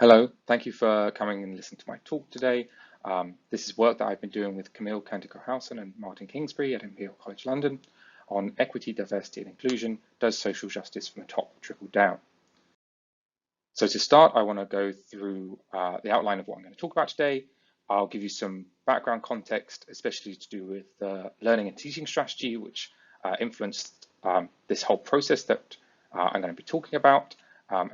Hello, thank you for coming and listening to my talk today. This is work that I've been doing with Camille Cantico-Howson and Martin Kingsbury at Imperial College London on equity, diversity and inclusion. Does social justice from the top trickle down? So to start, I want to go through the outline of what I'm going to talk about today. I'll give you some background context, especially to do with learning and teaching strategy, which influenced this whole process that I'm going to be talking about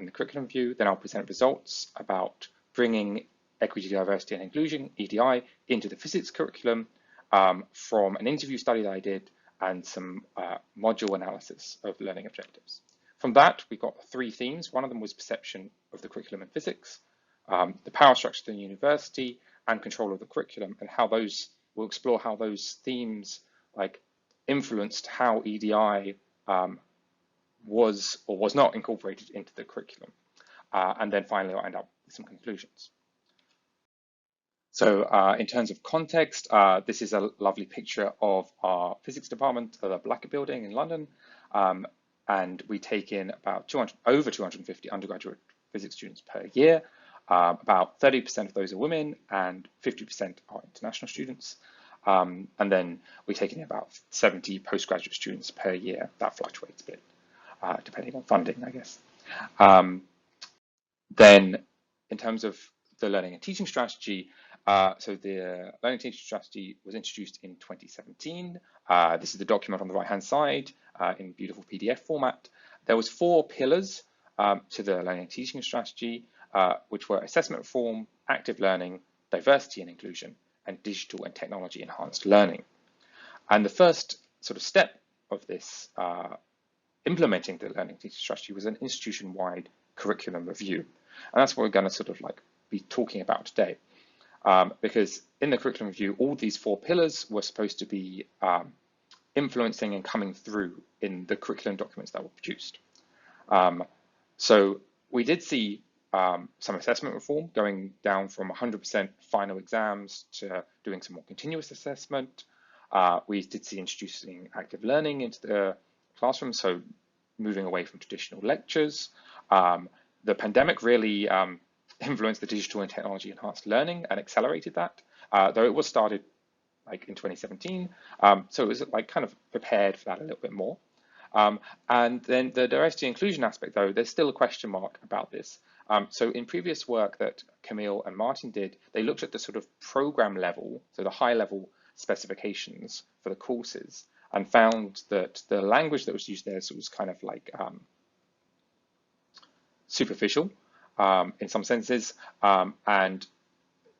in the curriculum review. Then I'll present results about bringing equity, diversity and inclusion, EDI, into the physics curriculum from an interview study that I did and some module analysis of learning objectives. From that, we got three themes. One of them was perception of the curriculum in physics, the power structure of the university, and control of the curriculum, and how those, we'll explore how those themes influenced how EDI was or was not incorporated into the curriculum. And then finally, I'll end up with some conclusions. So in terms of context, this is a lovely picture of our physics department at the Blackett Building in London. And we take in about over 250 undergraduate physics students per year. About 30% of those are women and 50% are international students. And then we take in about 70 postgraduate students per year. That fluctuates a bit, depending on funding, I guess. Then in terms of the learning and teaching strategy, so the learning and teaching strategy was introduced in 2017. This is the document on the right-hand side in beautiful PDF format. There was 4 pillars to the learning and teaching strategy, which were assessment reform, active learning, diversity and inclusion, and digital and technology enhanced learning. And the first sort of step of this implementing the learning and teaching strategy was an institution-wide curriculum review. And that's what we're going to sort of be talking about today. Because in the curriculum review, all these 4 pillars were supposed to be influencing and coming through in the curriculum documents that were produced. So we did see some assessment reform going down from 100% final exams to doing some more continuous assessment. We did see introducing active learning into the classroom, so moving away from traditional lectures. The pandemic really influenced the digital and technology enhanced learning and accelerated that, though it was started in 2017. So it was kind of prepared for that a little bit more. And then the diversity and inclusion aspect, though, there's still a question mark about this. So in previous work that Camille and Martin did, they looked at the sort of program level, so the high level specifications for the courses, and found that the language that was used there was kind of superficial in some senses, and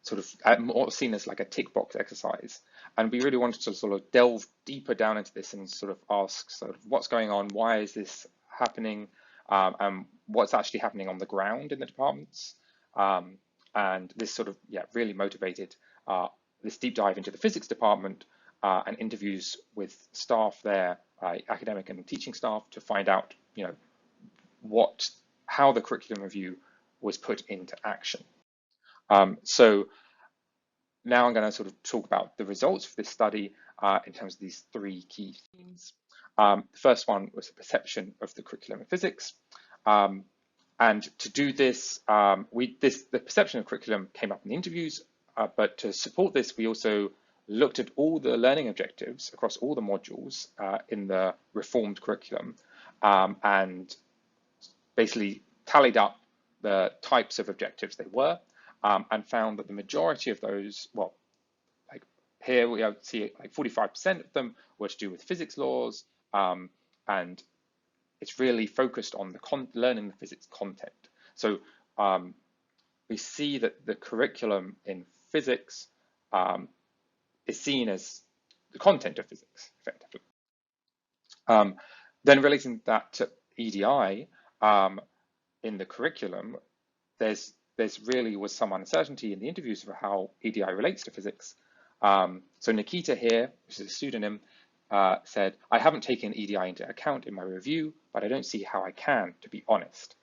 sort of more seen as like a tick box exercise. And we really wanted to sort of delve deeper down into this and sort of ask sort of what's going on, why is this happening, and what's actually happening on the ground in the departments. And this sort of, really motivated this deep dive into the physics department and interviews with staff there, academic and teaching staff, to find out, how the curriculum review was put into action. So now I'm going to sort of talk about the results of this study in terms of these 3 key themes. The first one was the perception of the curriculum in physics. And to do this, the perception of curriculum came up in the interviews, but to support this, we also looked at all the learning objectives across all the modules in the reformed curriculum, and basically tallied up the types of objectives they were, and found that the majority of those, here we see 45% of them were to do with physics laws, and it's really focused on the learning the physics content. So we see that the curriculum in physics is seen as the content of physics, effectively. Then relating that to EDI, in the curriculum, there's really was some uncertainty in the interviews for how EDI relates to physics. So Nikita here, which is a pseudonym, said, "I haven't taken EDI into account in my review, but I don't see how I can, to be honest."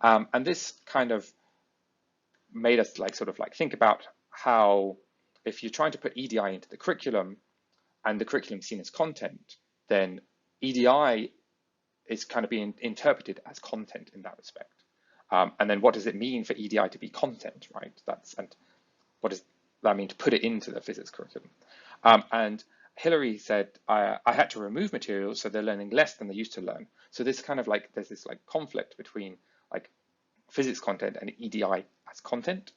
And this kind of made us think about how, if you're trying to put EDI into the curriculum and the curriculum is seen as content, then EDI is kind of being interpreted as content in that respect. And then what does it mean for EDI to be content, right? And what does that mean to put it into the physics curriculum? And Hilary said, I had to remove materials so they're learning less than they used to learn. So this kind of like, there's this like conflict between like physics content and EDI as content,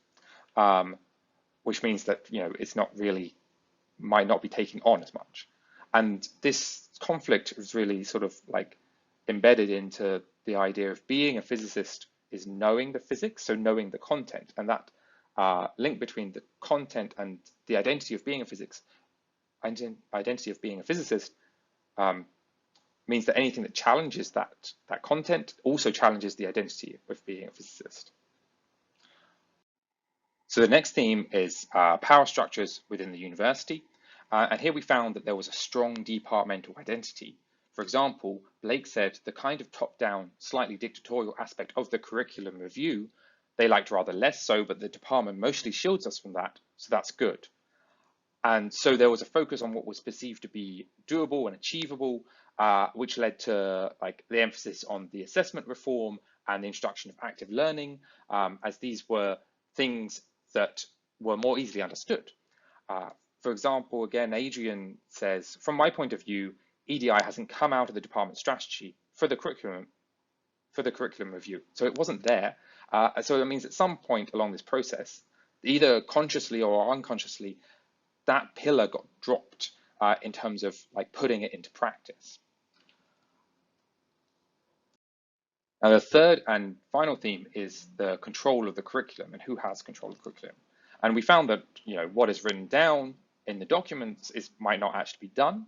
which means that, you know, it's not really, might not be taking on as much. And this conflict is really sort of like embedded into the idea of being a physicist is knowing the physics, so knowing the content, and that link between the content and the identity of being a physicist means that anything that challenges that content also challenges the identity of being a physicist. So the next theme is power structures within the university. And here we found that there was a strong departmental identity. For example, Blake said the kind of top-down, slightly dictatorial aspect of the curriculum review, they liked rather less so, but the department mostly shields us from that, so that's good. And so there was a focus on what was perceived to be doable and achievable, which led to like the emphasis on the assessment reform and the introduction of active learning, as these were things that were more easily understood. For example, again, Adrian says, from my point of view, EDI hasn't come out of the department strategy for the curriculum review. So it wasn't there. So that means at some point along this process, either consciously or unconsciously, that pillar got dropped in terms of like putting it into practice. Now, the third and final theme is the control of the curriculum and who has control of the curriculum. And we found that, you know, what is written down in the documents might not actually be done.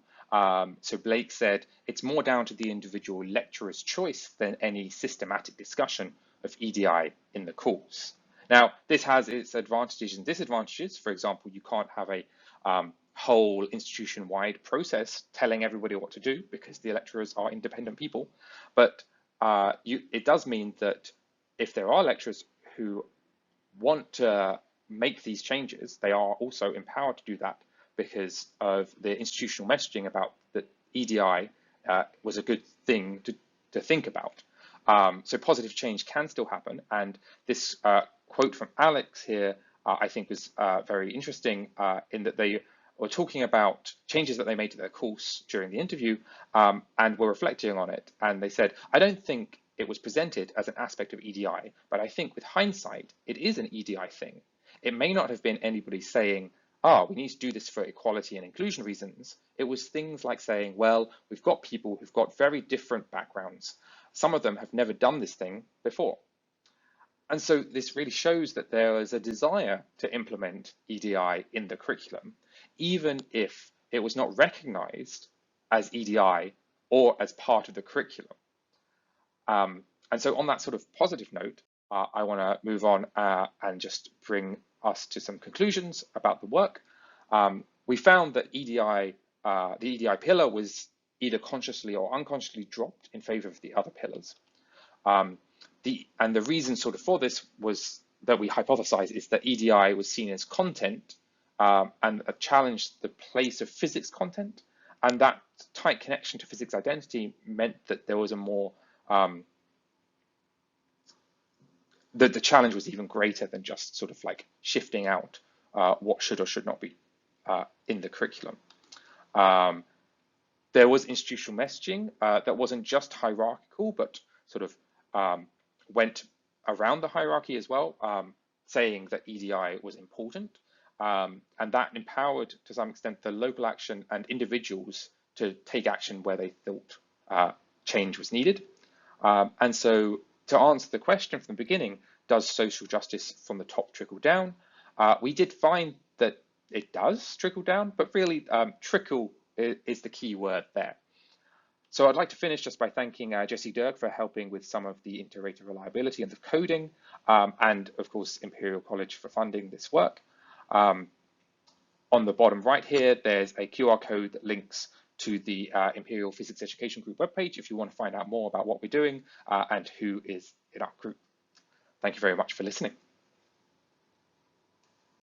So Blake said it's more down to the individual lecturer's choice than any systematic discussion of EDI in the course. Now, this has its advantages and disadvantages. For example, you can't have a whole institution-wide process telling everybody what to do because the lecturers are independent people. But it does mean that if there are lecturers who want to make these changes, they are also empowered to do that because of the institutional messaging about that EDI was a good thing to think about. So positive change can still happen. And this quote from Alex here, I think was very interesting in that they were talking about changes that they made to their course during the interview and were reflecting on it. And they said, I don't think it was presented as an aspect of EDI, but I think with hindsight, it is an EDI thing. It may not have been anybody saying, we need to do this for equality and inclusion reasons. It was things like saying, well, we've got people who've got very different backgrounds. Some of them have never done this thing before. And so this really shows that there is a desire to implement EDI in the curriculum, even if it was not recognized as EDI or as part of the curriculum. And so on that sort of positive note, I want to move on and just bring us to some conclusions about the work. We found that the EDI pillar was either consciously or unconsciously dropped in favor of the other pillars. And the reason sort of for this was that we hypothesized is that EDI was seen as content and challenged the place of physics content. And that tight connection to physics identity meant that there was a more, that the challenge was even greater than just sort of like shifting out what should or should not be in the curriculum. There was institutional messaging that wasn't just hierarchical, but sort of went around the hierarchy as well, saying that EDI was important. And that empowered, to some extent, the local action and individuals to take action where they thought change was needed. And so to answer the question from the beginning, does social justice from the top trickle down? We did find that it does trickle down, but really trickle is the key word there. So I'd like to finish just by thanking Jesse Dirk for helping with some of the inter-rater reliability and the coding, and of course Imperial College for funding this work. On the bottom right here, there's a QR code that links to the Imperial Physics Education Group webpage if you want to find out more about what we're doing and who is in our group. Thank you very much for listening.